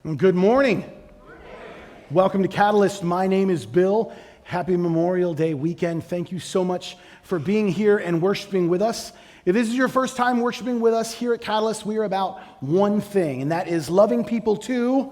Good morning. Welcome to Catalyst. My name is Bill. Happy Memorial Day weekend. Thank you so much for being here and worshiping with us. If this is your first time worshiping with us here at Catalyst, we are about one thing, and that is loving people to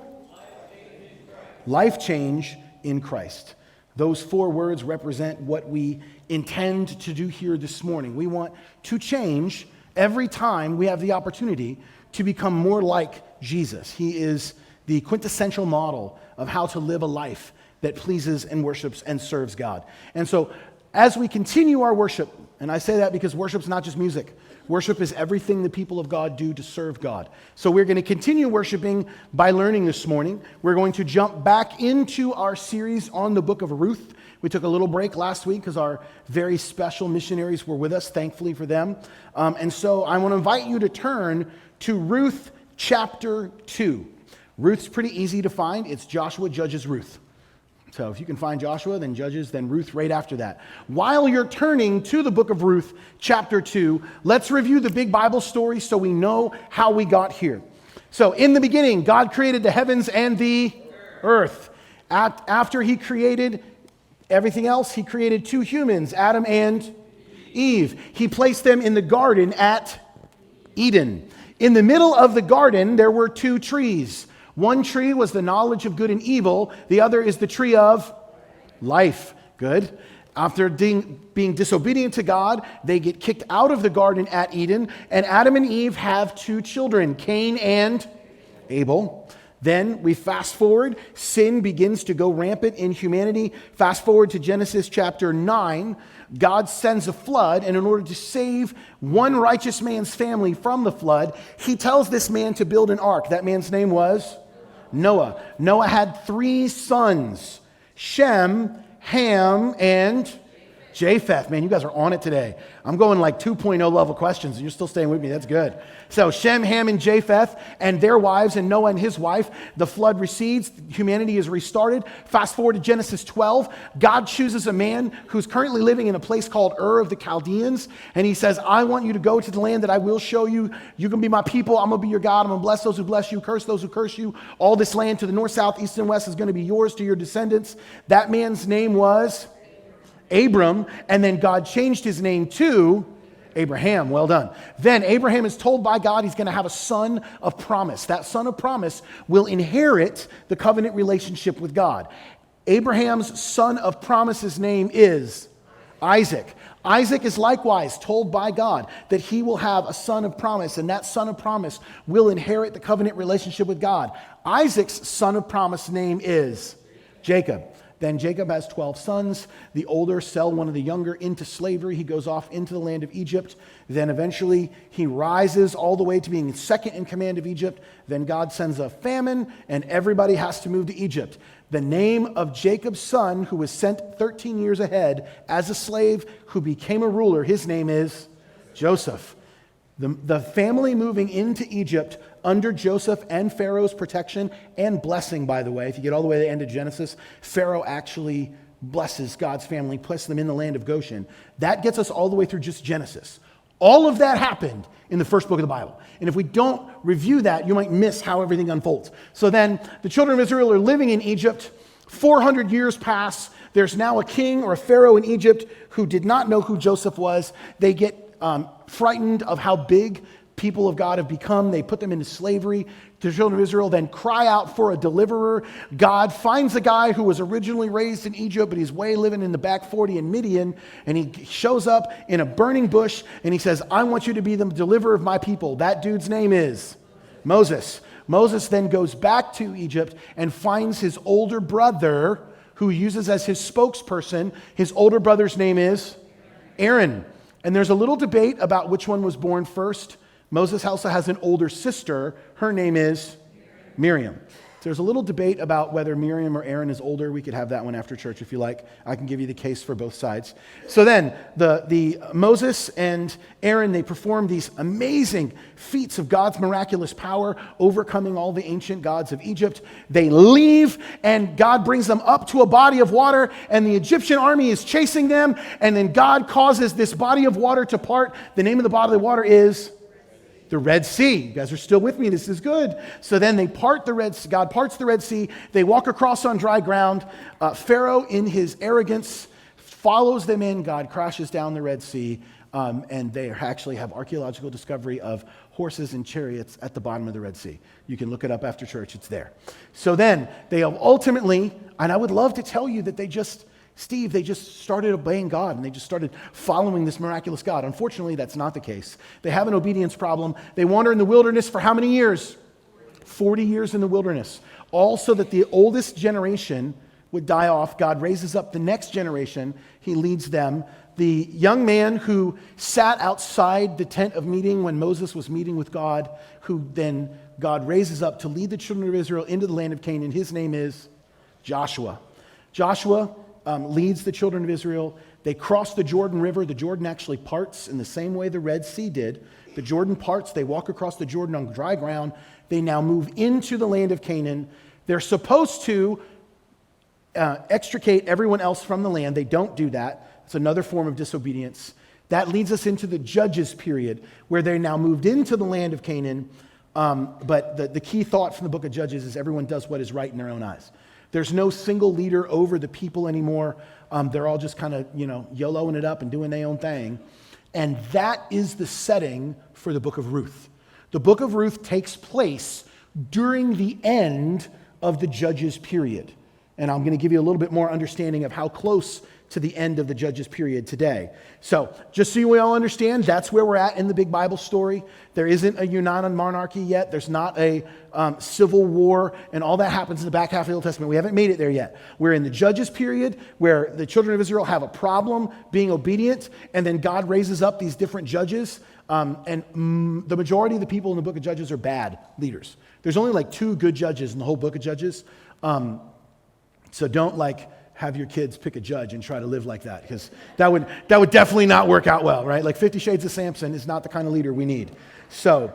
life change in Christ. Those four words represent what we intend to do here this morning. We want to change every time we have the opportunity to become more like Jesus. He is the quintessential model of how to live a life that pleases and worships and serves God. And so as we continue our worship, and I say that because worship's not just music. Worship is everything the people of God do to serve God. So we're going to continue worshiping by learning this morning. We're going to jump back into our series on the Book of Ruth. We took a little break last week because our very special missionaries were with us, thankfully for them. And so I want to invite you to turn to Ruth Chapter 2. Ruth's pretty easy to find. It's Joshua, Judges, Ruth. So if you can find Joshua, then Judges, then Ruth right after that. While you're turning to the book of Ruth, chapter 2, let's review the big Bible story so we know how we got here. So in the beginning, God created the heavens and the earth. After he created everything else, he created two humans, Adam and Eve. He placed them in the garden at Eden. In the middle of the garden, there were two trees. One tree was the knowledge of good and evil. The other is the tree of life. Good. After being disobedient to God, they get kicked out of the garden at Eden, and Adam and Eve have two children, Cain and Abel. Then we fast forward. Sin begins to go rampant in humanity. Fast forward to Genesis chapter 9. God sends a flood, and in order to save one righteous man's family from the flood, he tells this man to build an ark. That man's name was Noah. Noah had three sons, Shem, Ham, and Japheth. Man, you guys are on it today. I'm going like 2.0 level questions, and you're still staying with me. That's good. So Shem, Ham, and Japheth, and their wives, and Noah and his wife. The flood recedes. Humanity is restarted. Fast forward to Genesis 12. God chooses a man who's currently living in a place called Ur of the Chaldeans, and he says, I want you to go to the land that I will show you. You can be my people. I'm going to be your God. I'm going to bless those who bless you, curse those who curse you. All this land to the north, south, east, and west is going to be yours to your descendants. That man's name was Abram, and then God changed his name to Abraham. Well done. Then Abraham is told by God he's going to have a son of promise. That son of promise will inherit the covenant relationship with God. Abraham's son of promise's name is Isaac. Isaac is likewise told by God that he will have a son of promise, and that son of promise will inherit the covenant relationship with God. Isaac's son of promise name is Jacob. Then Jacob has 12 sons. The older sell one of the younger into slavery. He goes off into the land of Egypt. Then eventually he rises all the way to being second in command of Egypt. Then God sends a famine and everybody has to move to Egypt. The name of Jacob's son, who was sent 13 years ahead as a slave, who became a ruler, his name is Joseph. The family moving into Egypt under Joseph and Pharaoh's protection and blessing, by the way. If you get all the way to the end of Genesis, Pharaoh actually blesses God's family, puts them in the land of Goshen. That gets us all the way through just Genesis. All of that happened in the first book of the Bible. And if we don't review that, you might miss how everything unfolds. So then the children of Israel are living in Egypt. 400 years pass. There's now a king or a pharaoh in Egypt who did not know who Joseph was. They get frightened of how big people of God have become. They put them into slavery. The children of Israel then cry out for a deliverer. God finds a guy who was originally raised in Egypt, but he's way living in the back 40 in Midian, and he shows up in a burning bush, and he says, I want you to be the deliverer of my people. That dude's name is Moses. Moses then goes back to Egypt and finds his older brother, who he uses as his spokesperson. His older brother's name is Aaron. And there's a little debate about which one was born first. Moses also has an older sister. Her name is Miriam. There's a little debate about whether Miriam or Aaron is older. We could have that one after church if you like. I can give you the case for both sides. So then, the Moses and Aaron, they perform these amazing feats of God's miraculous power, overcoming all the ancient gods of Egypt. They leave, and God brings them up to a body of water, and the Egyptian army is chasing them, and then God causes this body of water to part. The name of the body of water is The Red Sea. You guys are still with me. This is good. So then they part the Red Sea. God parts the Red Sea. They walk across on dry ground. Pharaoh, in his arrogance, follows them in. God crashes down the Red Sea. And they actually have archaeological discovery of horses and chariots at the bottom of the Red Sea. You can look it up after church. It's there. So then they have ultimately, and I would love to tell you that they just started obeying God and they just started following this miraculous God. Unfortunately, that's not the case. They have an obedience problem. They wander in the wilderness for how many years? 40 years in the wilderness. All so that the oldest generation would die off. God raises up the next generation. He leads them. The young man who sat outside the tent of meeting when Moses was meeting with God, who then God raises up to lead the children of Israel into the land of Canaan, his name is Joshua. Joshua leads the children of Israel. They cross the Jordan River. The Jordan actually parts in the same way the Red Sea did. The Jordan parts. They walk across the Jordan on dry ground. They now move into the land of Canaan. They're supposed to extricate everyone else from the land. They don't do that. It's another form of disobedience. That leads us into the Judges period, where they're now moved into the land of Canaan. But the key thought from the book of Judges is everyone does what is right in their own eyes. There's no single leader over the people anymore. They're all just kind of, YOLOing it up and doing their own thing. And that is the setting for the book of Ruth. The book of Ruth takes place during the end of the Judges period. And I'm going to give you a little bit more understanding of how close to the end of the Judges period today. So just so you all understand, that's where we're at in the big Bible story. There isn't a Unanan monarchy yet. There's not a civil war, and all that happens in the back half of the Old Testament. We haven't made it there yet. We're in the Judges period where the children of Israel have a problem being obedient, and then God raises up these different judges, and the majority of the people in the book of Judges are bad leaders. There's only like 2 good judges in the whole book of Judges. So don't have your kids pick a judge and try to live like that, because that would definitely not work out well, right? Like 50 Shades of Samson is not the kind of leader we need. So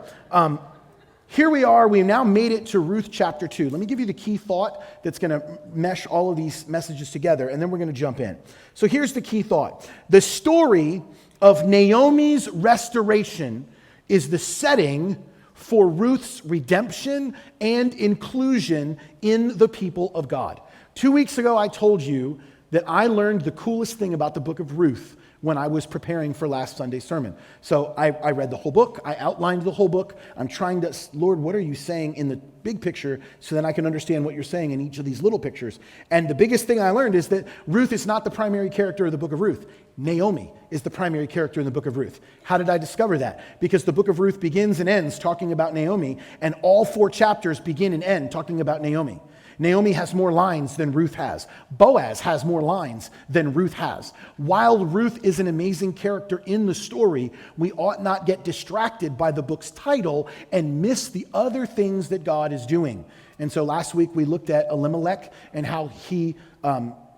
here we are. We've now made it to Ruth chapter 2. Let me give you the key thought that's going to mesh all of these messages together, and then we're going to jump in. So here's the key thought. The story of Naomi's restoration is the setting for Ruth's redemption and inclusion in the people of God. 2 weeks ago, I told you that I learned the coolest thing about the book of Ruth when I was preparing for last Sunday's sermon. So I read the whole book. I outlined the whole book. I'm trying to, Lord, what are you saying in the big picture so then I can understand what you're saying in each of these little pictures. And the biggest thing I learned is that Ruth is not the primary character of the book of Ruth. Naomi is the primary character in the book of Ruth. How did I discover that? Because the book of Ruth begins and ends talking about Naomi, and all 4 chapters begin and end talking about Naomi. Naomi has more lines than Ruth has. Boaz has more lines than Ruth has. While Ruth is an amazing character in the story, we ought not get distracted by the book's title and miss the other things that God is doing. And so last week we looked at Elimelech and how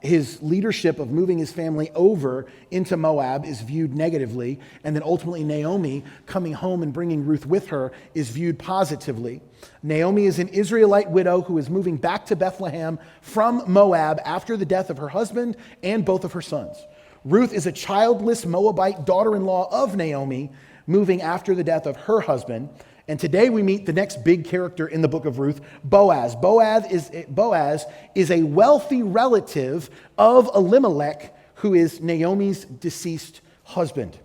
his leadership of moving his family over into Moab is viewed negatively, and then ultimately Naomi coming home and bringing Ruth with her is viewed positively. Naomi is an Israelite widow who is moving back to Bethlehem from Moab after the death of her husband and both of her sons. Ruth is a childless Moabite daughter-in-law of Naomi, moving after the death of her husband. And today we meet the next big character in the book of Ruth, Boaz. Boaz is a wealthy relative of Elimelech, who is Naomi's deceased husband.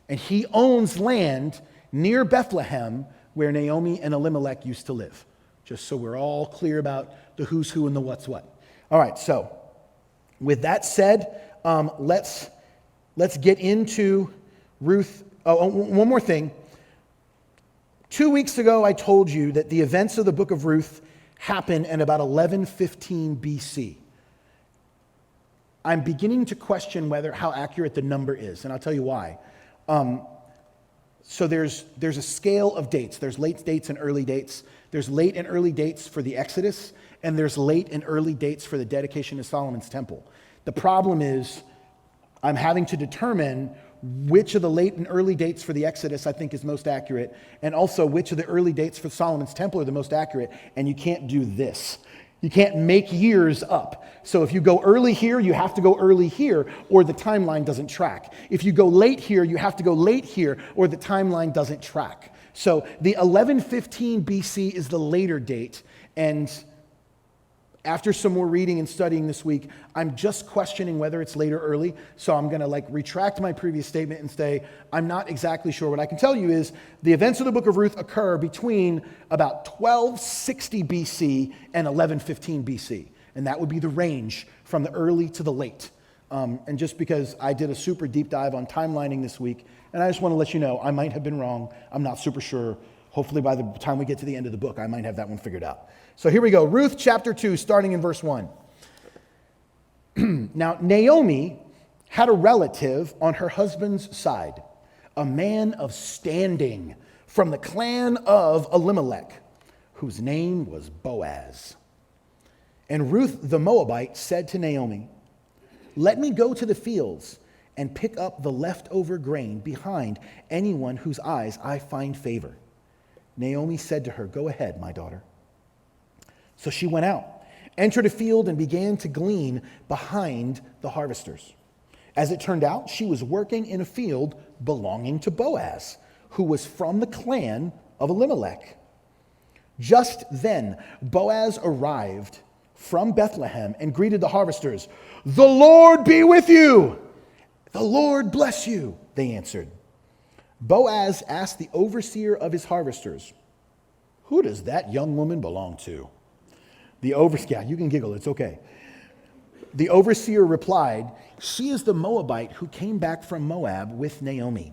And he owns land near Bethlehem where Naomi and Elimelech used to live. Just so we're all clear about the who's who and the what's what. All right, so with that said, let's get into Ruth. Oh, one more thing. 2 weeks ago, I told you that the events of the book of Ruth happen in about 1115 BC. I'm beginning to question how accurate the number is, and I'll tell you why. So there's a scale of dates. There's late dates and early dates. There's late and early dates for the Exodus, and there's late and early dates for the dedication of Solomon's temple. The problem is I'm having to determine which of the late and early dates for the Exodus I think is most accurate, and also which of the early dates for Solomon's temple are the most accurate, and you can't do this. You can't make years up. So if you go early here, you have to go early here, or the timeline doesn't track. If you go late here, you have to go late here, or the timeline doesn't track. So the 1115 BC is the later date, and after some more reading and studying this week, I'm just questioning whether it's late or early. So I'm going to retract my previous statement and say, I'm not exactly sure. What I can tell you is the events of the book of Ruth occur between about 1260 BC and 1115 BC. And that would be the range from the early to the late. And just because I did a super deep dive on timelining this week, and I just want to let you know, I might have been wrong. I'm not super sure. Hopefully by the time we get to the end of the book, I might have that one figured out. So here we go. Ruth Chapter 2, starting in verse 1. Now, Naomi had a relative on her husband's side, a man of standing from the clan of Elimelech, whose name was Boaz. And Ruth the Moabite said to Naomi, "Let me go to the fields and pick up the leftover grain behind anyone whose eyes I find favor." Naomi said to her, "Go ahead, my daughter." So she went out, entered a field, and began to glean behind the harvesters. As it turned out, she was working in a field belonging to Boaz, who was from the clan of Elimelech. Just then, Boaz arrived from Bethlehem and greeted the harvesters. "The Lord be with you." "The Lord bless you," they answered. Boaz asked the overseer of his harvesters, "Who does that young woman belong to?" Yeah, you can giggle, it's okay. The overseer replied, "She is the Moabite who came back from Moab with Naomi."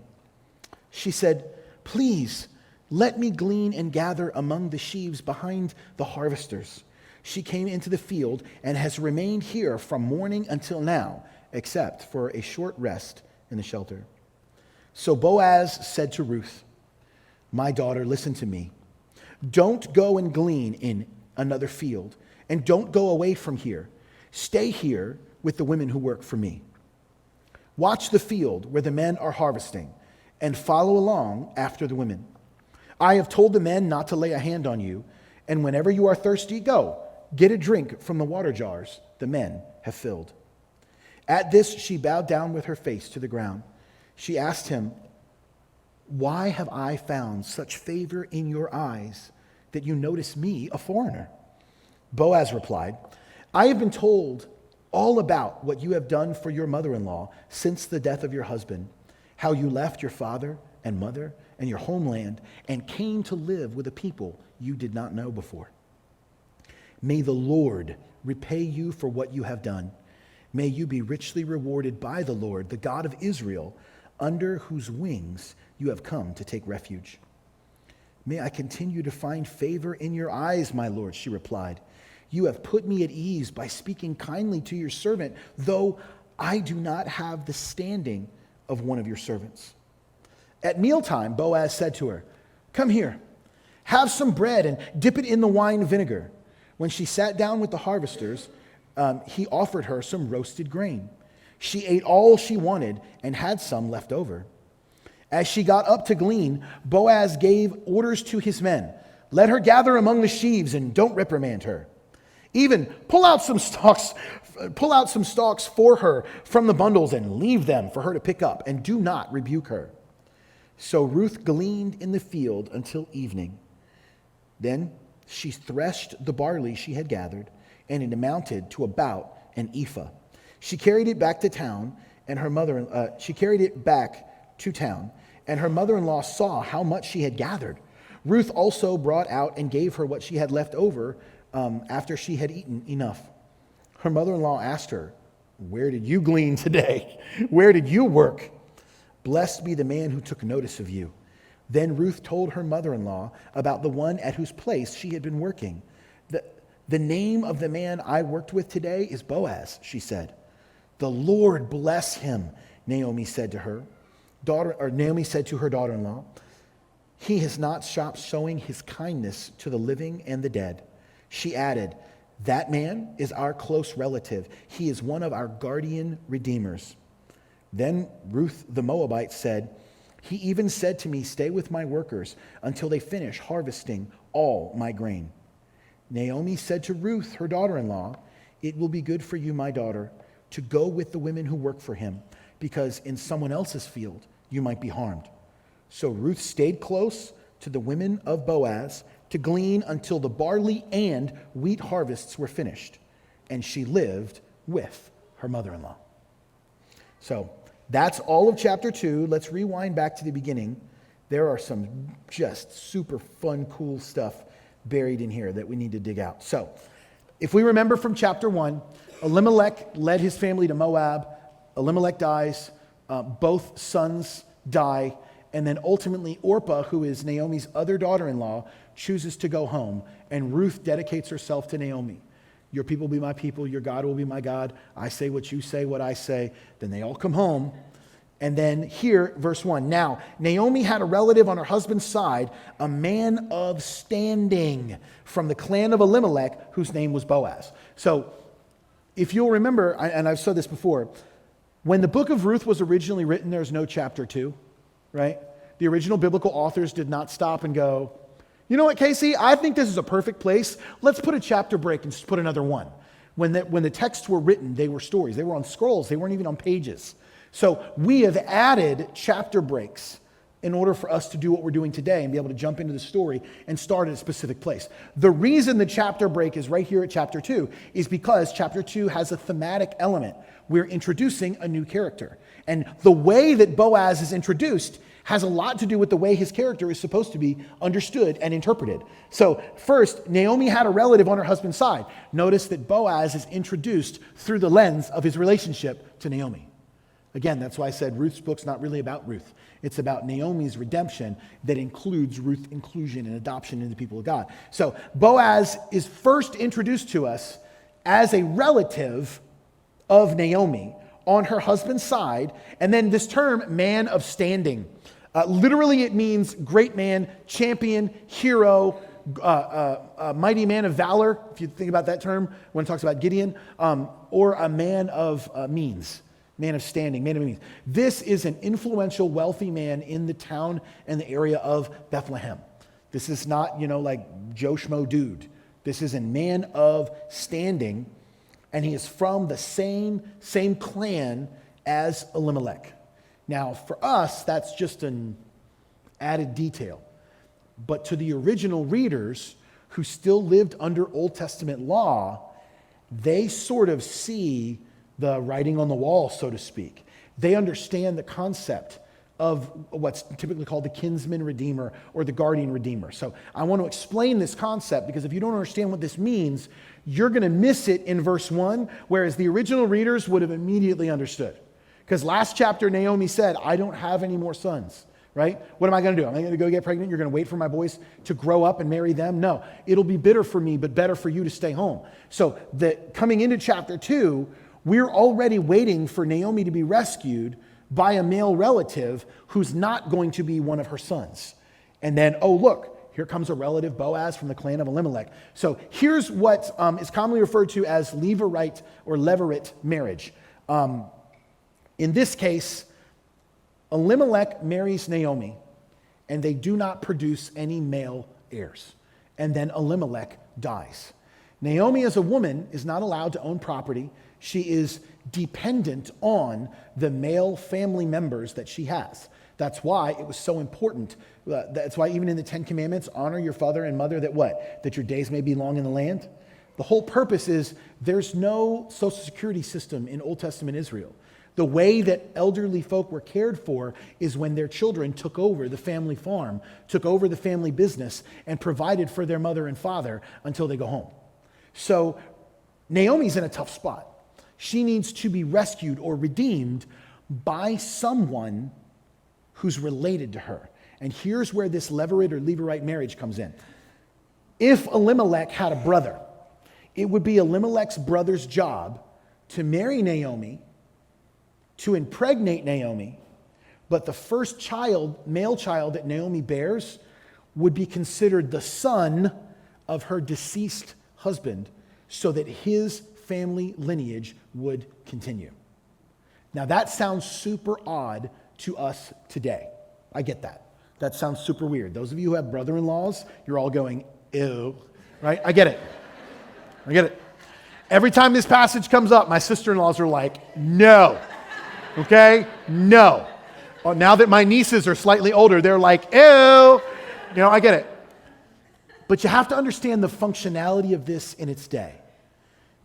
She said, "Please, let me glean and gather among the sheaves behind the harvesters." She came into the field and has remained here from morning until now, except for a short rest in the shelter. So Boaz said to Ruth, "My daughter, listen to me. Don't go and glean in another field, and don't go away from here. Stay here with the women who work for me. Watch the field where the men are harvesting, and follow along after the women. I have told the men not to lay a hand on you, and whenever you are thirsty, go, get a drink from the water jars the men have filled." At this, she bowed down with her face to the ground. She asked him, "Why have I found such favor in your eyes that you notice me, a foreigner?" Boaz replied, "I have been told all about what you have done for your mother-in-law since the death of your husband, how you left your father and mother and your homeland and came to live with a people you did not know before. May the Lord repay you for what you have done. May you be richly rewarded by the Lord, the God of Israel, under whose wings you have come to take refuge." "May I continue to find favor in your eyes, my Lord," she replied. "You have put me at ease by speaking kindly to your servant, though I do not have the standing of one of your servants." At mealtime, Boaz said to her, "Come here, have some bread and dip it in the wine vinegar." When she sat down with the harvesters, he offered her some roasted grain. She ate all she wanted and had some left over. As she got up to glean, Boaz gave orders to his men, "Let her gather among the sheaves and don't reprimand her. Even pull out some stalks for her from the bundles and leave them for her to pick up, and do not rebuke her." So Ruth gleaned in the field until evening. Then she threshed the barley she had gathered, and it amounted to about an ephah. She carried it back to town, and her mother-in-law saw how much she had gathered. Ruth also brought out and gave her what she had left over after she had eaten enough. Her mother-in-law asked her, "Where did you glean today? Where did you work? Blessed be the man who took notice of you." Then Ruth told her mother-in-law about the one at whose place she had been working. The name of the man I worked with today is Boaz," she said. "The Lord bless him," Naomi said to her daughter-in-law. "He has not stopped showing his kindness to the living and the dead." She added, "That man is our close relative. He is one of our guardian redeemers." Then Ruth the Moabite said, "He even said to me, 'Stay with my workers until they finish harvesting all my grain.'" Naomi said to Ruth, her daughter-in-law, "It will be good for you, my daughter, to go with the women who work for him, because in someone else's field you might be harmed." So Ruth stayed close to the women of Boaz to glean until the barley and wheat harvests were finished. And she lived with her mother-in-law. So that's all of chapter 2. Let's rewind back to the beginning. There are some just super fun, cool stuff buried in here that we need to dig out. So if we remember from chapter 1, Elimelech led his family to Moab. Elimelech dies. Both sons die. And then ultimately Orpah, who is Naomi's other daughter-in-law, chooses to go home. And Ruth dedicates herself to Naomi. Your people will be my people. Your God will be my God. I say what you say, what I say. Then they all come home. And then here, verse 1. Now, Naomi had a relative on her husband's side, a man of standing from the clan of Elimelech, whose name was Boaz. So, if you'll remember, and I've said this before, when the book of Ruth was originally written, there's no chapter 2, right? The original biblical authors did not stop and go, you know what, Casey? I think this is a perfect place. Let's put a chapter break and just put another one. When the texts were written, they were stories. They were on scrolls. They weren't even on pages. So we have added chapter breaks in order for us to do what we're doing today and be able to jump into the story and start at a specific place. The reason the chapter break is right here at chapter 2 is because chapter 2 has a thematic element. We're introducing a new character. And the way that Boaz is introduced has a lot to do with the way his character is supposed to be understood and interpreted. So first, Naomi had a relative on her husband's side. Notice that Boaz is introduced through the lens of his relationship to Naomi. Again, that's why I said Ruth's book's not really about Ruth. It's about Naomi's redemption that includes Ruth's inclusion and adoption into the people of God. So Boaz is first introduced to us as a relative of Naomi on her husband's side. And then this term, man of standing. Literally it means great man, champion, hero, mighty man of valor, if you think about that term when it talks about Gideon, or a man of means. Man of standing, man of means. This is an influential, wealthy man in the town and the area of Bethlehem. This is not, like Joe Schmo dude. This is a man of standing, and he is from the same clan as Elimelech. Now, for us, that's just an added detail. But to the original readers who still lived under Old Testament law, they sort of see the writing on the wall, so to speak. They understand the concept of what's typically called the kinsman redeemer or the guardian redeemer. So I want to explain this concept because if you don't understand what this means, you're going to miss it in verse 1, whereas the original readers would have immediately understood. Because last chapter, Naomi said, I don't have any more sons, right? What am I going to do? Am I going to go get pregnant? You're going to wait for my boys to grow up and marry them? No, it'll be bitter for me, but better for you to stay home. So coming into chapter 2, we're already waiting for Naomi to be rescued by a male relative who's not going to be one of her sons. And then, oh, look, here comes a relative, Boaz, from the clan of Elimelech. So here's what is commonly referred to as Levirate or Levirate marriage. In this case, Elimelech marries Naomi, and they do not produce any male heirs. And then Elimelech dies. Naomi, as a woman, is not allowed to own property. She is dependent on the male family members that she has. That's why it was so important. That's why even in the 10 Commandments, honor your father and mother, that what? That your days may be long in the land. The whole purpose is there's no social security system in Old Testament Israel. The way that elderly folk were cared for is when their children took over the family farm, took over the family business, and provided for their mother and father until they go home. So Naomi's in a tough spot. She needs to be rescued or redeemed by someone who's related to her. And here's where this Levirate or Levirate marriage comes in. If Elimelech had a brother, it would be Elimelech's brother's job to marry Naomi, to impregnate Naomi, but the first child, male child that Naomi bears, would be considered the son of her deceased husband, so that his family lineage would continue. Now that sounds super odd to us today. I get that. That sounds super weird. Those of you who have brother-in-laws, you're all going, ew, right? I get it. I get it. Every time this passage comes up, my sister-in-laws are like, no. Okay? No. Well, now that my nieces are slightly older, they're like, ew. I get it. But you have to understand the functionality of this in its day.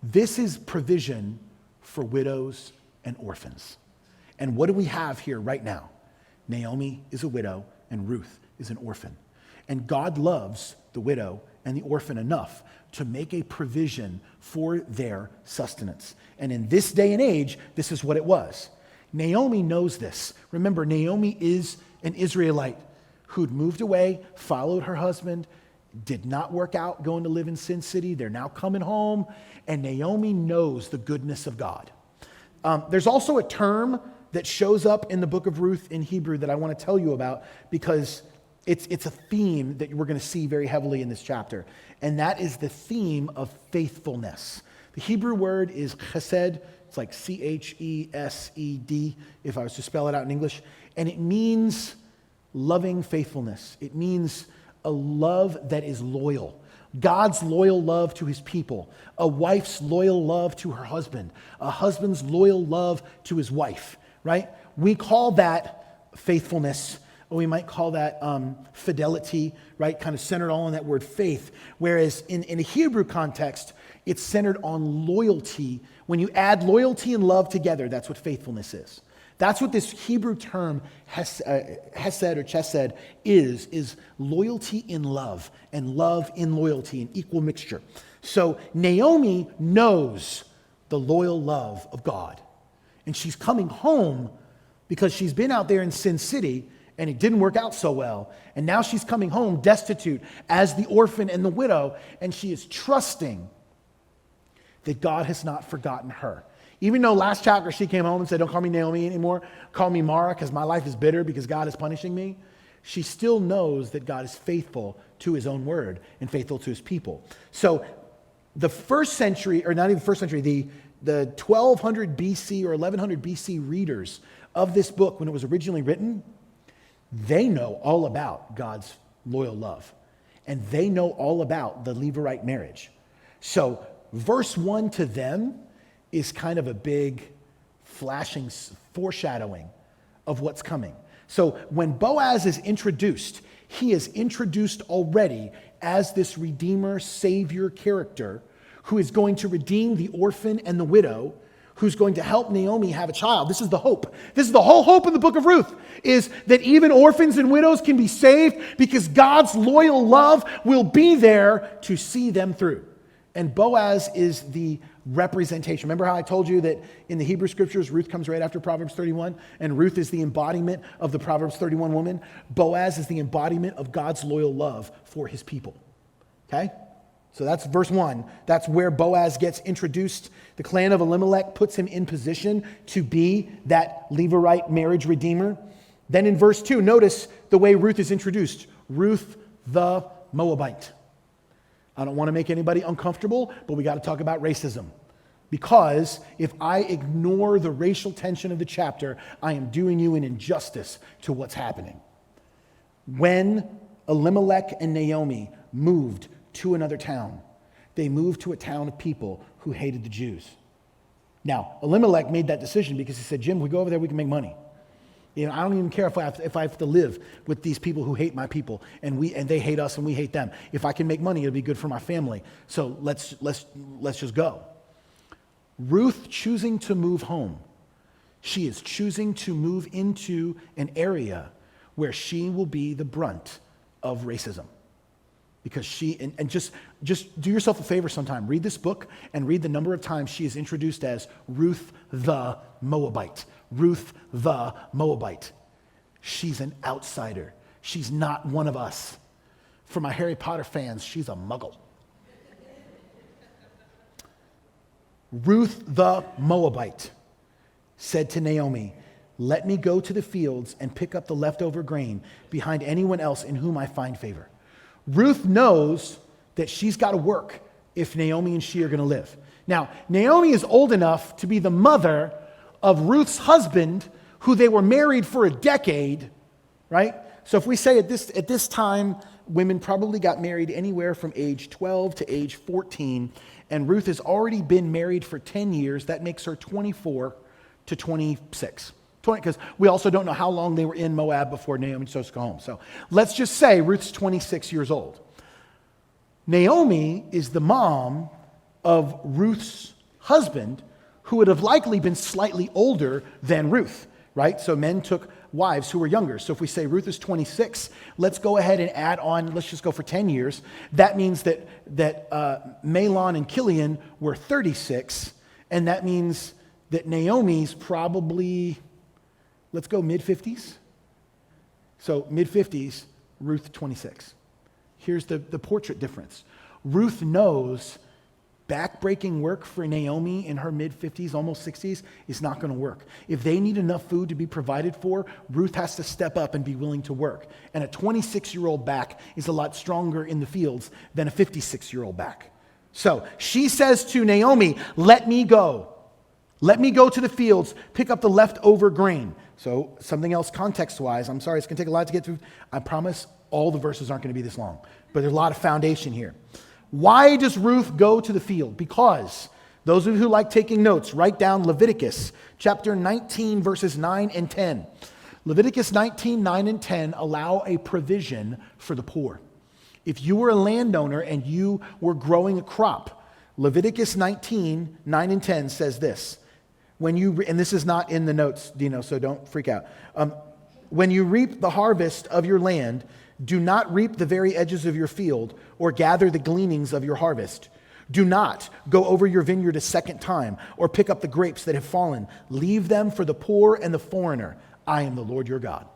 This is provision for widows and orphans. And what do we have here right now? Naomi is a widow and Ruth is an orphan. And God loves the widow and the orphan enough to make a provision for their sustenance. And in this day and age, this is what it was. Naomi knows this. Remember, Naomi is an Israelite who'd moved away, followed her husband, did not work out going to live in Sin City. They're now coming home, and Naomi knows the goodness of God. There's also a term that shows up in the book of Ruth in Hebrew that I want to tell you about because it's a theme that we're going to see very heavily in this chapter, and that is the theme of faithfulness. The Hebrew word is chesed. It's like C-H-E-S-E-D, if I was to spell it out in English, and it means loving faithfulness. It means a love that is loyal. God's loyal love to his people, a wife's loyal love to her husband, a husband's loyal love to his wife, right? We call that faithfulness, or we might call that fidelity, right? Kind of centered all on that word faith. Whereas in a Hebrew context, it's centered on loyalty. When you add loyalty and love together, that's what faithfulness is. That's what this Hebrew term hesed or chesed is loyalty in love and love in loyalty, an equal mixture. So Naomi knows the loyal love of God. And she's coming home because she's been out there in Sin City and it didn't work out so well. And now she's coming home destitute as the orphan and the widow, and she is trusting that God has not forgotten her. Even though last chapter she came home and said, don't call me Naomi anymore, call me Mara because my life is bitter because God is punishing me, she still knows that God is faithful to his own word and faithful to his people. So the first century, or not even the first century, the 1200 BC or 1100 BC readers of this book when it was originally written, they know all about God's loyal love. And they know all about the Levirate marriage. So verse 1 to them is kind of a big flashing foreshadowing of what's coming. So when Boaz is introduced, he is introduced already as this redeemer, savior character who is going to redeem the orphan and the widow, who's going to help Naomi have a child. This is the hope. This is the whole hope in the book of Ruth, is that even orphans and widows can be saved because God's loyal love will be there to see them through. And Boaz is the representation. Remember how I told you that in the Hebrew scriptures, Ruth comes right after Proverbs 31, and Ruth is the embodiment of the Proverbs 31 woman. Boaz is the embodiment of God's loyal love for his people. Okay? So that's verse 1. That's where Boaz gets introduced. The clan of Elimelech puts him in position to be that Levirate marriage redeemer. Then in verse 2, notice the way Ruth is introduced. Ruth the Moabite. I don't want to make anybody uncomfortable, but we got to talk about racism. Because if I ignore the racial tension of the chapter, I am doing you an injustice to what's happening. When Elimelech and Naomi moved to another town, they moved to a town of people who hated the Jews. Now, Elimelech made that decision because he said, Jim, we go over there, we can make money. I don't even care if I have to live with these people who hate my people, and they hate us and we hate them. If I can make money, it'll be good for my family. So let's just go. Ruth choosing to move home. She is choosing to move into an area where she will be the brunt of racism. Because just do yourself a favor sometime. Read this book and read the number of times she is introduced as Ruth the Moabite. Ruth the Moabite. She's an outsider. She's not one of us. For my Harry Potter fans, she's a muggle. Ruth the Moabite said to Naomi, let me go to the fields and pick up the leftover grain behind anyone else in whom I find favor. Ruth knows that she's got to work if Naomi and she are going to live. Now, Naomi is old enough to be the mother of Ruth's husband, who they were married for a decade, right? So if we say at this time, women probably got married anywhere from age 12 to age 14, and Ruth has already been married for 10 years. That makes her 24 to 26, Because we also don't know how long they were in Moab before Naomi chose to go home. So let's just say Ruth's 26 years old. Naomi is the mom of Ruth's husband, who would have likely been slightly older than Ruth, right? So men took wives who were younger. So if we say Ruth is 26, let's go ahead and add on, let's just go for 10 years. That means that Mahlon and Chilion were 36, and that means that Naomi's probably, let's go mid-50s. So mid-50s, Ruth 26. Here's the portrait difference. Ruth knows backbreaking work for Naomi in her mid-50s, almost 60s, is not going to work. If they need enough food to be provided for, Ruth has to step up and be willing to work. And a 26-year-old back is a lot stronger in the fields than a 56-year-old back. So she says to Naomi, let me go. Let me go to the fields, pick up the leftover grain. So something else context-wise, I'm sorry, it's going to take a lot to get through. I promise all the verses aren't going to be this long, but there's a lot of foundation here. Why does Ruth go to the field? Because those of you who like taking notes, write down Leviticus chapter 19, verses 9 and 10. Leviticus 19, 9 and 10 allow a provision for the poor. If you were a landowner and you were growing a crop, Leviticus 19, 9 and 10 says this. And this is not in the notes, Dino, so don't freak out. When you reap the harvest of your land, do not reap the very edges of your field or gather the gleanings of your harvest. Do not go over your vineyard a second time or pick up the grapes that have fallen. Leave them for the poor and the foreigner. I am the Lord your God.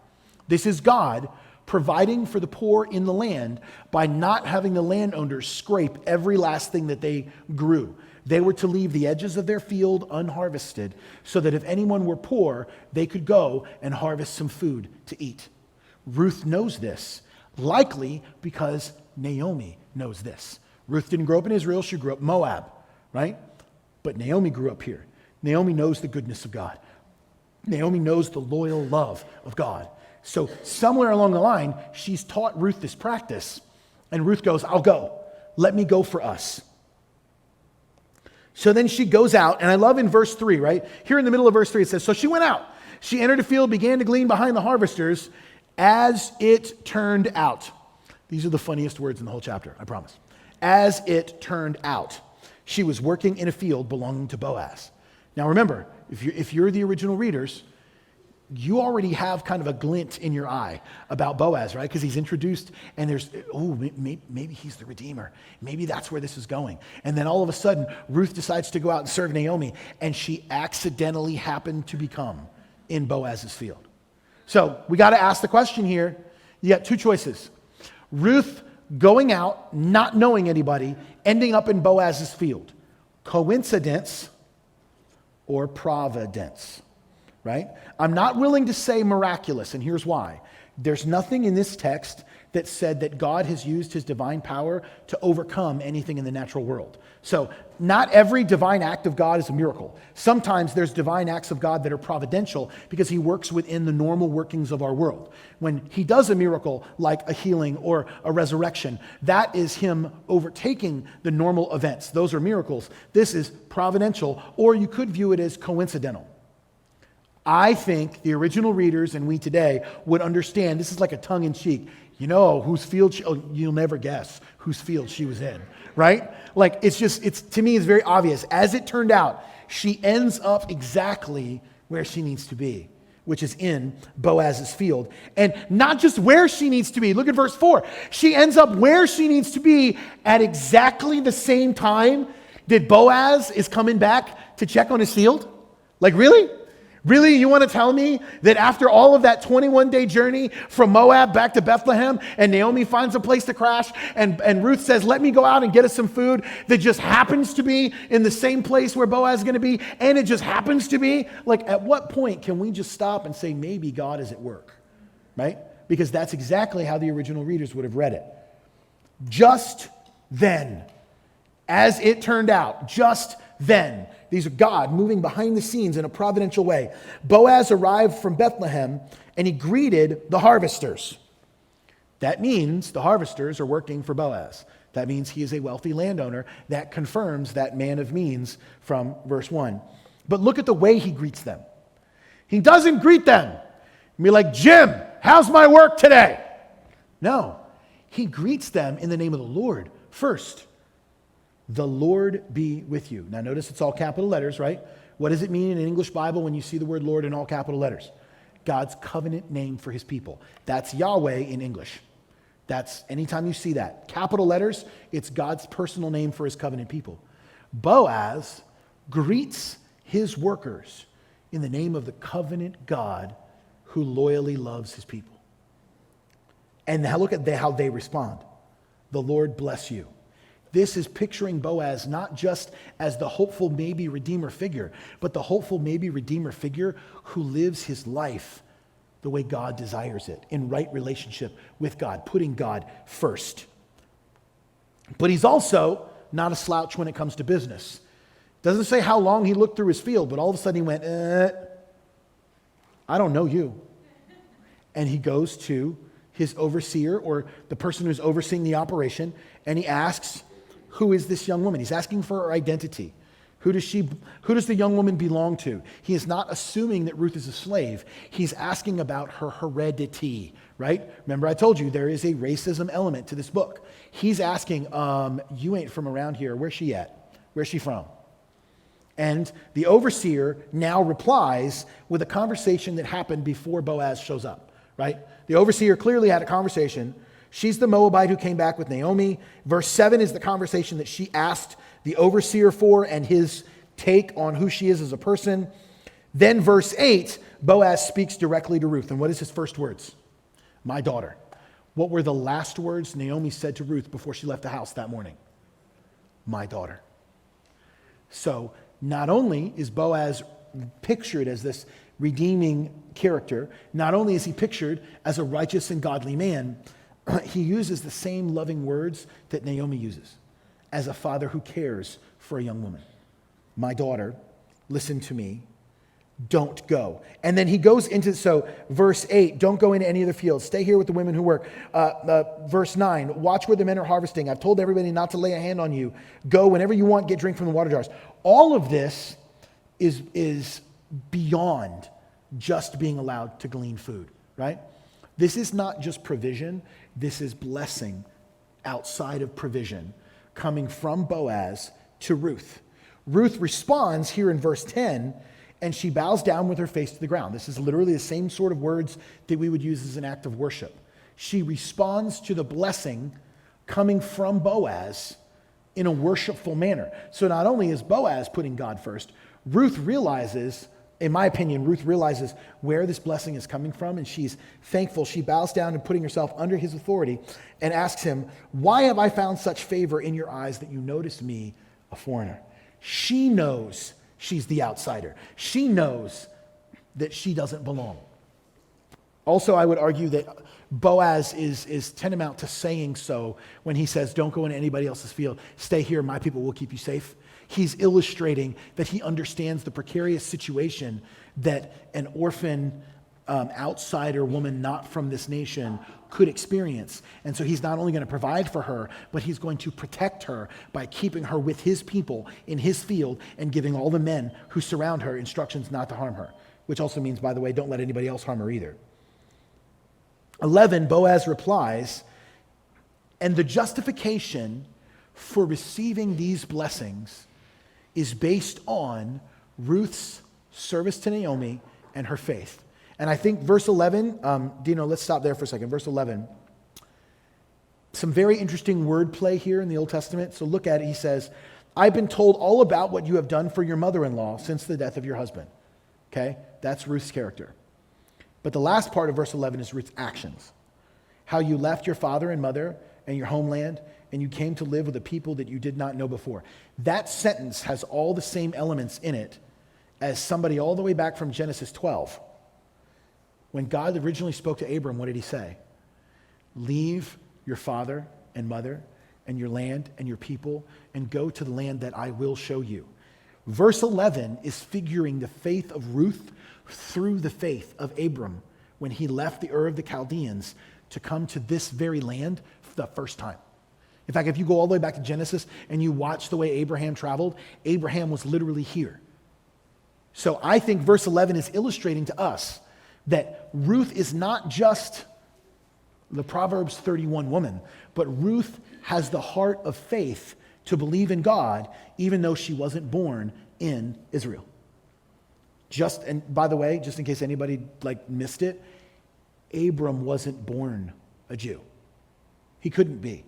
This is God providing for the poor in the land by not having the landowners scrape every last thing that they grew. They were to leave the edges of their field unharvested so that if anyone were poor, they could go and harvest some food to eat. Ruth knows this, likely because Naomi knows this. Ruth didn't grow up in Israel, she grew up in Moab, right? But Naomi grew up here. Naomi knows the goodness of God. Naomi knows the loyal love of God. So somewhere along the line, she's taught Ruth this practice. And Ruth goes, I'll go. Let me go for us. So then she goes out, and I love in verse 3, right? Here in the middle of verse 3, it says, so she went out. She entered a field, began to glean behind the harvesters, as it turned out. These are the funniest words in the whole chapter, I promise. As it turned out, she was working in a field belonging to Boaz. Now remember, if you're the original readers, you already have kind of a glint in your eye about Boaz, right? Because he's introduced and there's, maybe he's the Redeemer. Maybe that's where this is going. And then all of a sudden, Ruth decides to go out and serve Naomi, and she accidentally happened to become in Boaz's field. So we got to ask the question here. You got two choices. Ruth going out, not knowing anybody, ending up in Boaz's field. Coincidence or providence, right? I'm not willing to say miraculous, and here's why. There's nothing in this text that said that God has used his divine power to overcome anything in the natural world. So not every divine act of God is a miracle. Sometimes there's divine acts of God that are providential because he works within the normal workings of our world. When he does a miracle like a healing or a resurrection, that is him overtaking the normal events. Those are miracles. This is providential, or you could view it as coincidental. I think the original readers and we today would understand this is like a tongue-in-cheek. You know whose field you'll never guess whose field she was in, right? Like to me it's very obvious. As it turned out, she ends up exactly where she needs to be, which is in Boaz's field. And not just where she needs to be. Look at verse 4. She ends up where she needs to be at exactly the same time that Boaz is coming back to check on his field. Like, really? Really, you want to tell me that after all of that 21-day journey from Moab back to Bethlehem, and Naomi finds a place to crash, and Ruth says, let me go out and get us some food that just happens to be in the same place where Boaz is going to be, and it just happens to be? Like, at what point can we just stop and say, maybe God is at work, right? Because that's exactly how the original readers would have read it. Just then, as it turned out, just then. These are God moving behind the scenes in a providential way. Boaz arrived from Bethlehem and he greeted the harvesters. That means the harvesters are working for Boaz. That means he is a wealthy landowner. That confirms that man of means from verse 1. But look at the way he greets them. He doesn't greet them and be like, Jim, how's my work today? No, he greets them in the name of the Lord first. The Lord be with you. Now notice it's all capital letters, right? What does it mean in an English Bible when you see the word Lord in all capital letters? God's covenant name for his people. That's Yahweh in English. That's anytime you see that. Capital letters, it's God's personal name for his covenant people. Boaz greets his workers in the name of the covenant God who loyally loves his people. And now look at how they respond. The Lord bless you. This is picturing Boaz not just as the hopeful maybe redeemer figure, but the hopeful maybe redeemer figure who lives his life the way God desires it, in right relationship with God, putting God first. But he's also not a slouch when it comes to business. Doesn't say how long he looked through his field, but all of a sudden he went, I don't know you. And he goes to his overseer or the person who's overseeing the operation, and he asks, who is this young woman? He's asking for her identity. Who does the young woman belong to? He is not assuming that Ruth is a slave. He's asking about her heredity, right? Remember I told you there is a racism element to this book. He's asking, you ain't from around here. Where's she at? Where's she from? And the overseer now replies with a conversation that happened before Boaz shows up, right? The overseer clearly had a conversation. She's the Moabite who came back with Naomi. Verse 7 is the conversation that she asked the overseer for and his take on who she is as a person. Then verse 8, Boaz speaks directly to Ruth. And what is his first words? My daughter. What were the last words Naomi said to Ruth before she left the house that morning? My daughter. So not only is Boaz pictured as this redeeming character, not only is he pictured as a righteous and godly man, he uses the same loving words that Naomi uses as a father who cares for a young woman. My daughter, listen to me. Don't go. And then he goes into, so verse 8, don't go into any of the fields. Stay here with the women who work. Verse 9, watch where the men are harvesting. I've told everybody not to lay a hand on you. Go whenever you want, get drink from the water jars. All of this is beyond just being allowed to glean food, right? This is not just provision. This is blessing outside of provision coming from Boaz to Ruth. Ruth responds here in verse 10, and she bows down with her face to the ground. This is literally the same sort of words that we would use as an act of worship. She responds to the blessing coming from Boaz in a worshipful manner. So not only is Boaz putting God first, Ruth realizes, in my opinion, Ruth realizes where this blessing is coming from, and she's thankful. She bows down and putting herself under his authority and asks him, why have I found such favor in your eyes that you notice me, a foreigner? She knows she's the outsider. She knows that she doesn't belong. Also, I would argue that Boaz is tantamount to saying so when he says, don't go into anybody else's field. Stay here, my people will keep you safe. He's illustrating that he understands the precarious situation that an orphan outsider woman not from this nation could experience. And so he's not only going to provide for her, but he's going to protect her by keeping her with his people in his field and giving all the men who surround her instructions not to harm her, which also means, by the way, don't let anybody else harm her either. 11, Boaz replies, and the justification for receiving these blessings is based on Ruth's service to Naomi and her faith. And I think verse 11, Dino, let's stop there for a second. Verse 11, some very interesting wordplay here in the Old Testament. So look at it. He says, I've been told all about what you have done for your mother-in-law since the death of your husband. Okay, that's Ruth's character. But the last part of verse 11 is Ruth's actions. How you left your father and mother and your homeland, and you came to live with a people that you did not know before. That sentence has all the same elements in it as somebody all the way back from Genesis 12. When God originally spoke to Abram, what did he say? Leave your father and mother and your land and your people and go to the land that I will show you. Verse 11 is figuring the faith of Ruth through the faith of Abram when he left the Ur of the Chaldeans to come to this very land for the first time. In fact, if you go all the way back to Genesis and you watch the way Abraham traveled, Abraham was literally here. So I think verse 11 is illustrating to us that Ruth is not just the Proverbs 31 woman, but Ruth has the heart of faith to believe in God, even though she wasn't born in Israel. And by the way, just in case anybody missed it, Abram wasn't born a Jew. He couldn't be,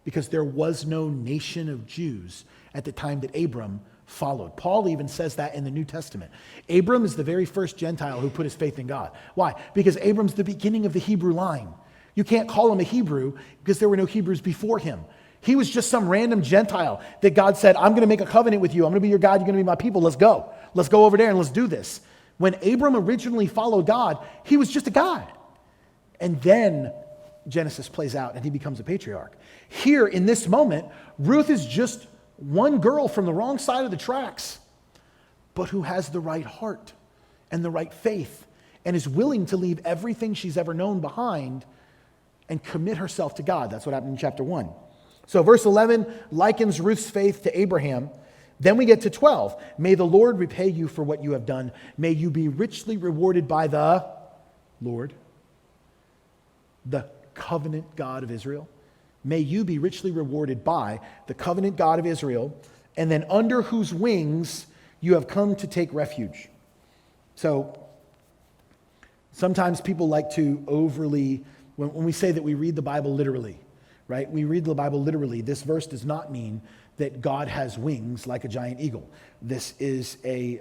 because there was no nation of Jews at the time that Abram followed. Paul even says that in the New Testament. Abram is the very first Gentile who put his faith in God. Why? Because Abram's the beginning of the Hebrew line. You can't call him a Hebrew because there were no Hebrews before him. He was just some random Gentile that God said, I'm going to make a covenant with you. I'm going to be your God. You're going to be my people. Let's go. Let's go over there and let's do this. When Abram originally followed God, he was just a guy. And then Genesis plays out and he becomes a patriarch. Here in this moment, Ruth is just one girl from the wrong side of the tracks, but who has the right heart and the right faith and is willing to leave everything she's ever known behind and commit herself to God. That's what happened in chapter 1. So verse 11 likens Ruth's faith to Abraham. Then we get to 12. May the Lord repay you for what you have done. May you be richly rewarded by the Lord, the covenant God of Israel. May you be richly rewarded by the covenant God of Israel, and then under whose wings you have come to take refuge. So sometimes people like to overly, when we say that we read the Bible literally, right? We read the Bible literally. This verse does not mean that God has wings like a giant eagle. This is a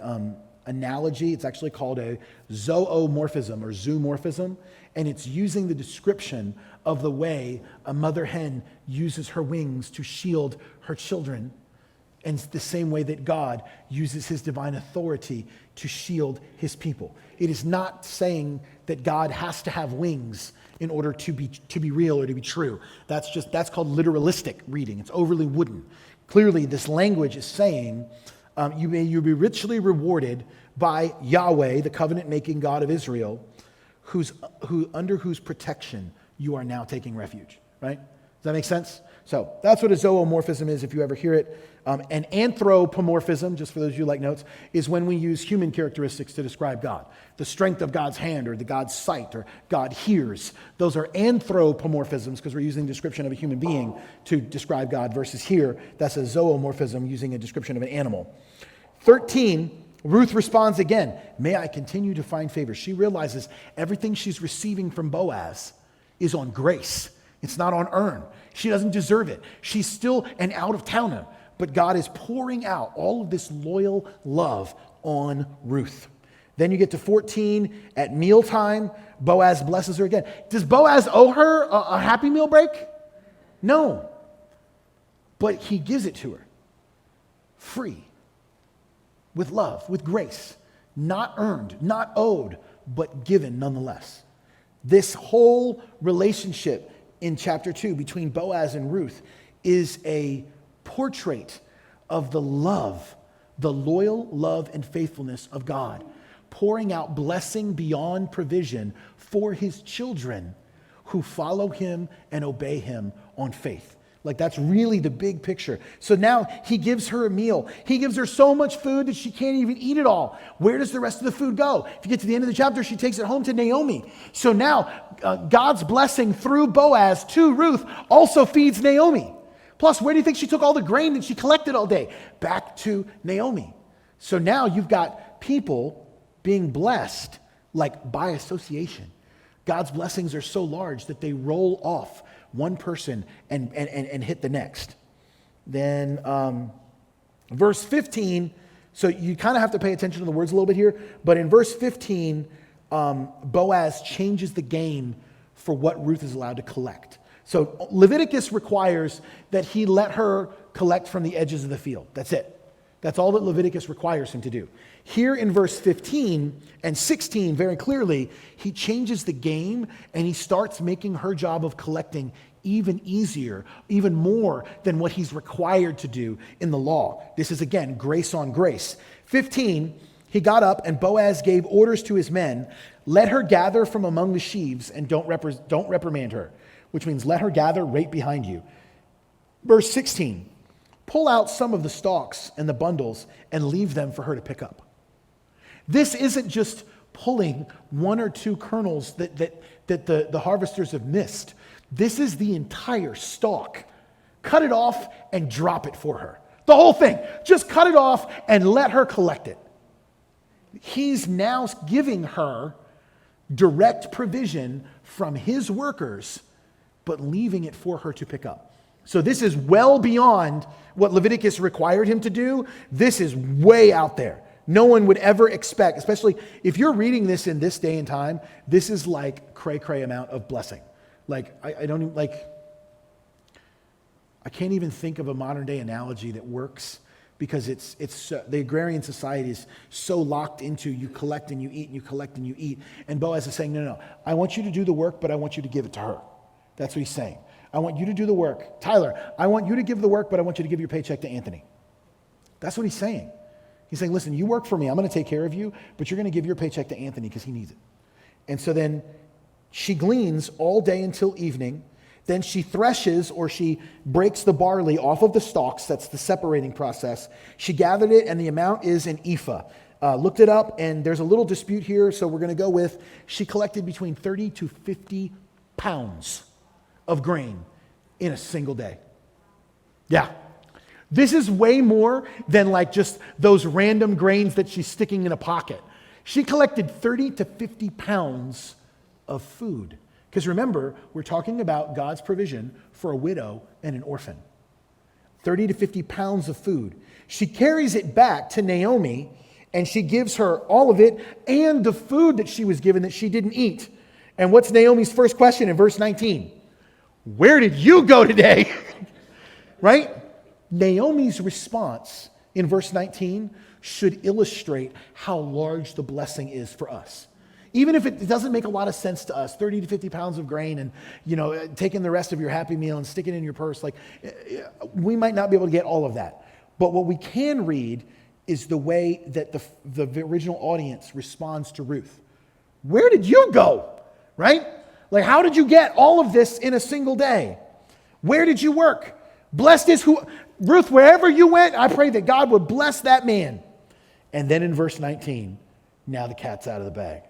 analogy. It's actually called a zoomorphism or zoomorphism, and it's using the description of the way a mother hen uses her wings to shield her children, and it's the same way that God uses his divine authority to shield his people. It is not saying that God has to have wings in order to be real or to be true. That's called literalistic reading. It's overly wooden. Clearly, this language is saying, you be richly rewarded by Yahweh, the covenant-making God of Israel, under whose protection you are now taking refuge, right? Does that make sense? So that's what a zoomorphism is, if you ever hear it. An anthropomorphism, just for those of you who like notes, is when we use human characteristics to describe God. The strength of God's hand, or the God's sight, or God hears. Those are anthropomorphisms because we're using the description of a human being to describe God, versus here, that's a zoomorphism using a description of an animal. 13, Ruth responds again, may I continue to find favor. She realizes everything she's receiving from Boaz is on grace. It's not on earn. She doesn't deserve it. She's still an out-of-towner, but God is pouring out all of this loyal love on Ruth. Then you get to 14, at mealtime, Boaz blesses her again. Does Boaz owe her a Happy Meal break? No. But he gives it to her free, with love, with grace, not earned, not owed, but given nonetheless. This whole relationship in chapter 2 between Boaz and Ruth is a portrait of the love, the loyal love and faithfulness of God, pouring out blessing beyond provision for his children who follow him and obey him on faith. That's really the big picture. So now he gives her a meal. He gives her so much food that she can't even eat it all. Where does the rest of the food go? If you get to the end of the chapter, she takes it home to Naomi. So now God's blessing through Boaz to Ruth also feeds Naomi. Plus, where do you think she took all the grain that she collected all day? Back to Naomi. So now you've got people being blessed by association. God's blessings are so large that they roll off one person and hit the next. Then verse 15, so you kind of have to pay attention to the words a little bit here, but in verse 15, Boaz changes the game for what Ruth is allowed to collect. So Leviticus requires that he let her collect from the edges of the field. That's it. That's all that Leviticus requires him to do. Here in verse 15 and 16, very clearly, he changes the game and he starts making her job of collecting even easier, even more than what he's required to do in the law. This is, again, grace on grace. 15, he got up and Boaz gave orders to his men, let her gather from among the sheaves and don't reprimand her, which means let her gather right behind you. Verse 16, pull out some of the stalks and the bundles and leave them for her to pick up. This isn't just pulling one or two kernels that the harvesters have missed. This is the entire stalk. Cut it off and drop it for her. The whole thing. Just cut it off and let her collect it. He's now giving her direct provision from his workers, but leaving it for her to pick up. So this is well beyond what Leviticus required him to do. This is way out there. No one would ever expect, especially if you're reading this in this day and time, this is like cray-cray amount of blessing. Like, I can't even think of a modern day analogy that works, because it's the agrarian society is so locked into you collect and you eat and you collect and you eat. And Boaz is saying, no, I want you to do the work, but I want you to give it to her. That's what he's saying. I want you to do the work. Tyler, I want you to give the work, but I want you to give your paycheck to Anthony. That's what he's saying. He's saying, listen, you work for me. I'm going to take care of you, but you're going to give your paycheck to Anthony because he needs it. And so then she gleans all day until evening. Then she threshes, or she breaks the barley off of the stalks. That's the separating process. She gathered it, and the amount is an ephah. Looked it up, and there's a little dispute here, so we're going to go with she collected between 30 to 50 pounds of grain in a single day. Yeah. This is way more than like just those random grains that she's sticking in a pocket. She collected 30 to 50 pounds of food. Because remember, we're talking about God's provision for a widow and an orphan. 30 to 50 pounds of food. She carries it back to Naomi, and she gives her all of it and the food that she was given that she didn't eat. And what's Naomi's first question in verse 19? Where did you go today? Right? Naomi's response in verse 19 should illustrate how large the blessing is for us. Even if it doesn't make a lot of sense to us, 30 to 50 pounds of grain and, taking the rest of your Happy Meal and sticking it in your purse, we might not be able to get all of that. But what we can read is the way that the original audience responds to Ruth. Where did you go? Right? Like, how did you get all of this in a single day? Where did you work? Blessed is Ruth, wherever you went, I pray that God would bless that man. And then in verse 19, now the cat's out of the bag.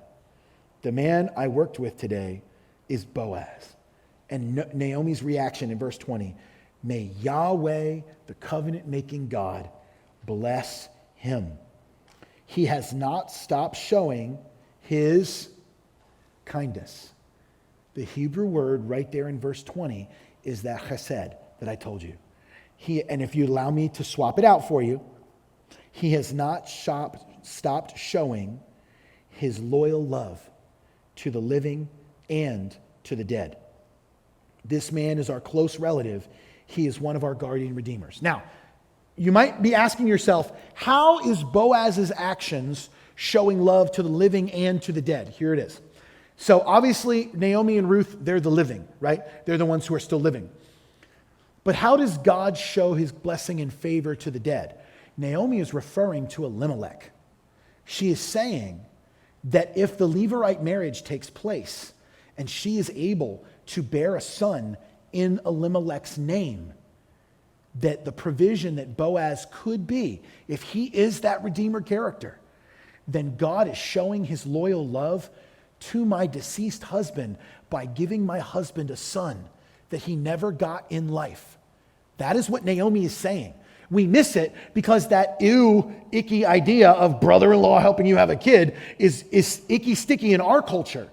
The man I worked with today is Boaz. And Naomi's reaction in verse 20, may Yahweh, the covenant-making God, bless him. He has not stopped showing his kindness. The Hebrew word right there in verse 20 is that chesed that I told you. And if you allow me to swap it out for you, he has not stopped showing his loyal love to the living and to the dead. This man is our close relative. He is one of our guardian redeemers. Now, you might be asking yourself, how is Boaz's actions showing love to the living and to the dead? Here it is. So obviously, Naomi and Ruth, they're the living, right? They're the ones who are still living. But how does God show his blessing and favor to the dead? Naomi is referring to Elimelech. She is saying that if the Levirate marriage takes place and she is able to bear a son in Elimelech's name, that the provision that Boaz could be, if he is that Redeemer character, then God is showing his loyal love to my deceased husband by giving my husband a son that he never got in life. That is what Naomi is saying. We miss it because that icky idea of brother-in-law helping you have a kid is icky sticky in our culture.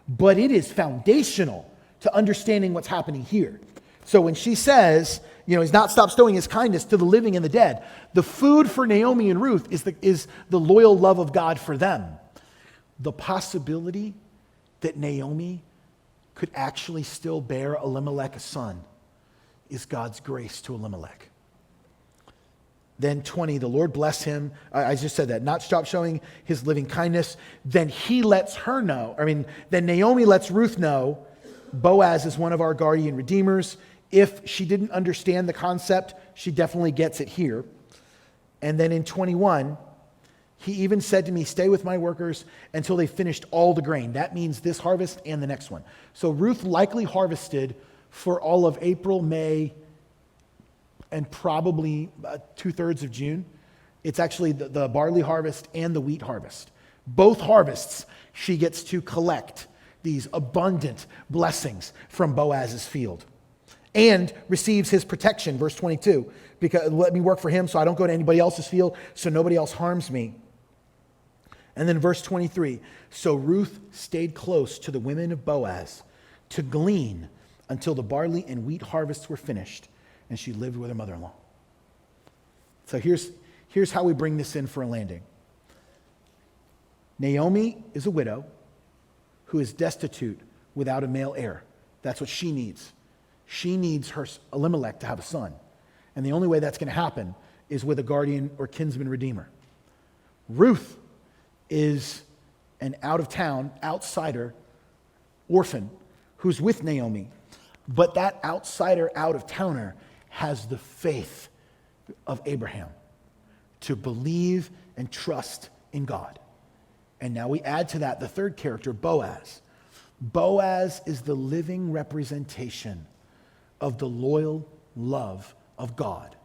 But it is foundational to understanding what's happening here. So when she says, he's not stopped showing his kindness to the living and the dead, the food for Naomi and Ruth is the loyal love of God for them. The possibility that Naomi could actually still bear Elimelech a son is God's grace to Elimelech. Then 20, the Lord bless him. I just said that. Not stop showing his living kindness. Then he lets her know. Then Naomi lets Ruth know Boaz is one of our guardian redeemers. If she didn't understand the concept, she definitely gets it here. And then in 21, he even said to me, stay with my workers until they finished all the grain. That means this harvest and the next one. So Ruth likely harvested for all of April, May, and probably 2/3 of June. It's actually the barley harvest and the wheat harvest. Both harvests, she gets to collect these abundant blessings from Boaz's field and receives his protection, verse 22, because let me work for him so I don't go to anybody else's field, so nobody else harms me. And then verse 23, so Ruth stayed close to the women of Boaz to glean until the barley and wheat harvests were finished, and she lived with her mother-in-law. So here's how we bring this in for a landing. Naomi is a widow who is destitute without a male heir. That's what she needs. She needs her Elimelech to have a son. And the only way that's going to happen is with a guardian or kinsman redeemer. Ruth is an out-of-town, outsider, orphan who's with Naomi. But that outsider, out-of-towner has the faith of Abraham to believe and trust in God. And now we add to that the third character, Boaz. Boaz is the living representation of the loyal love of God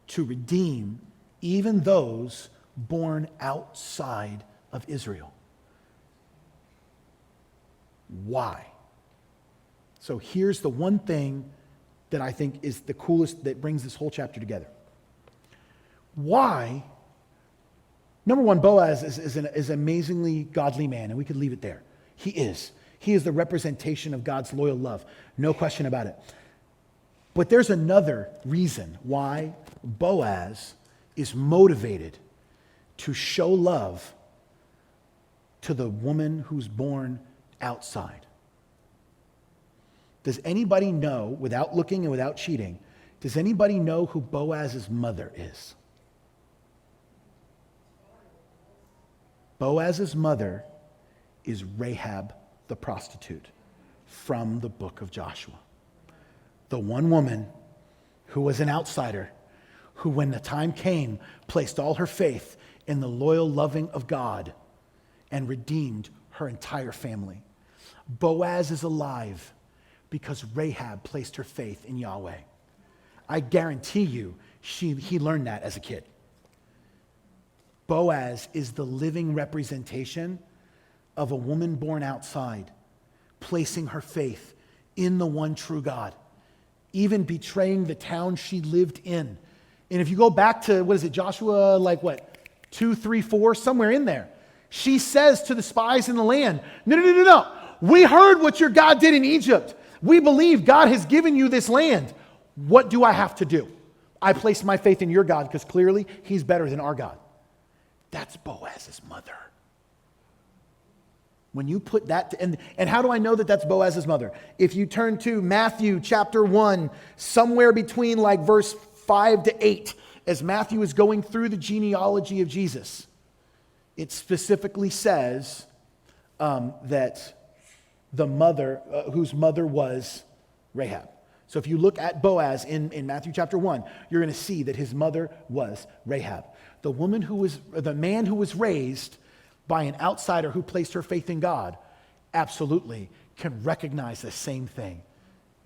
to redeem even those born outside of Israel. Why? So here's the one thing that I think is the coolest that brings this whole chapter together. Why? Number one, Boaz is an amazingly godly man, and we could leave it there. He is. He is the representation of God's loyal love. No question about it. But there's another reason why Boaz is motivated to show love to the woman who's born outside. Does anybody know, without looking and without cheating, does anybody know who Boaz's mother is? Boaz's mother is Rahab the prostitute from the book of Joshua. The one woman who was an outsider, who when the time came, placed all her faith in the loyal loving of God and redeemed her entire family. Boaz is alive because Rahab placed her faith in Yahweh. I guarantee you, he learned that as a kid. Boaz is the living representation of a woman born outside, placing her faith in the one true God, even betraying the town she lived in. And if you go back to, Joshua, 2, 3, 4, somewhere in there, she says to the spies in the land, no. We heard what your God did in Egypt. We believe God has given you this land. What do I have to do? I place my faith in your God because clearly he's better than our God. That's Boaz's mother. When you put that, and how do I know that that's Boaz's mother? If you turn to Matthew chapter 1, somewhere between verse 5 to 8, as Matthew is going through the genealogy of Jesus, it specifically says that the mother, whose mother was Rahab. So if you look at Boaz in Matthew chapter 1, you're going to see that his mother was Rahab. The man who was raised by an outsider who placed her faith in God absolutely can recognize the same thing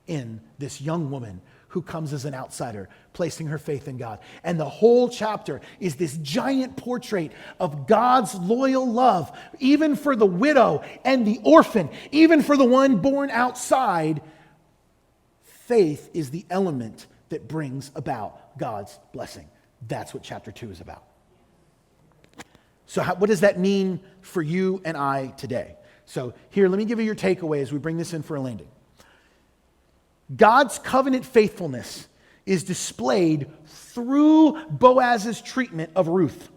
in this young woman who comes as an outsider, placing her faith in God. And the whole chapter is this giant portrait of God's loyal love, even for the widow and the orphan, even for the one born outside. Faith is the element that brings about God's blessing. That's what chapter 2 is about. So what does that mean for you and I today? So here, let me give you your takeaway as we bring this in for a landing. God's covenant faithfulness is displayed through Boaz's treatment of Ruth.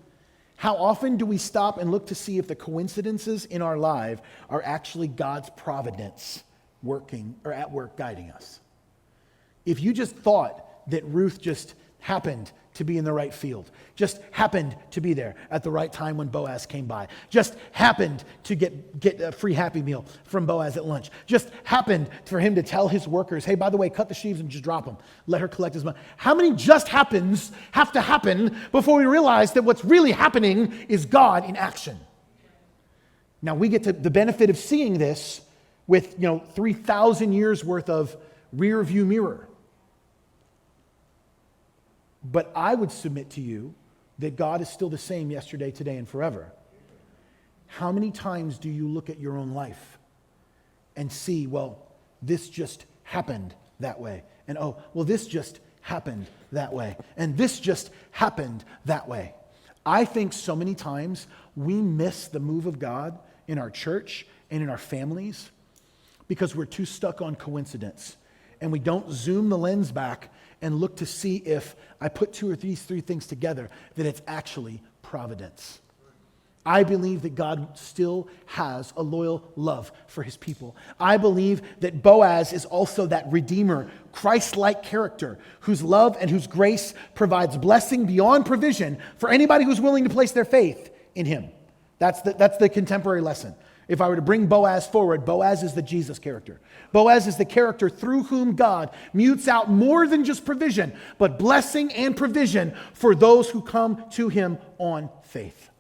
How often do we stop and look to see if the coincidences in our life are actually God's providence working or at work guiding us? If you just thought that Ruth just happened to be in the right field, just happened to be there at the right time when Boaz came by, just happened to get a free Happy Meal from Boaz at lunch, just happened for him to tell his workers, hey, by the way, cut the sheaves and just drop them. Let her collect his money. How many just happens have to happen before we realize that what's really happening is God in action? Now we get to the benefit of seeing this with 3,000 years worth of rear view mirror. But I would submit to you that God is still the same yesterday, today, and forever. how many times do you look at your own life and see, well, this just happened that way. And oh, well, this just happened that way. And this just happened that way. I think so many times we miss the move of God in our church and in our families because we're too stuck on coincidence. And we don't zoom the lens back and look to see if I put two or these three things together, that it's actually providence. I believe that God still has a loyal love for his people. I believe that Boaz is also that redeemer, Christ-like character whose love and whose grace provides blessing beyond provision for anybody who's willing to place their faith in him. That's the contemporary lesson. If I were to bring Boaz forward, Boaz is the Jesus character. Boaz is the character through whom God mutes out more than just provision, but blessing and provision for those who come to him on faith.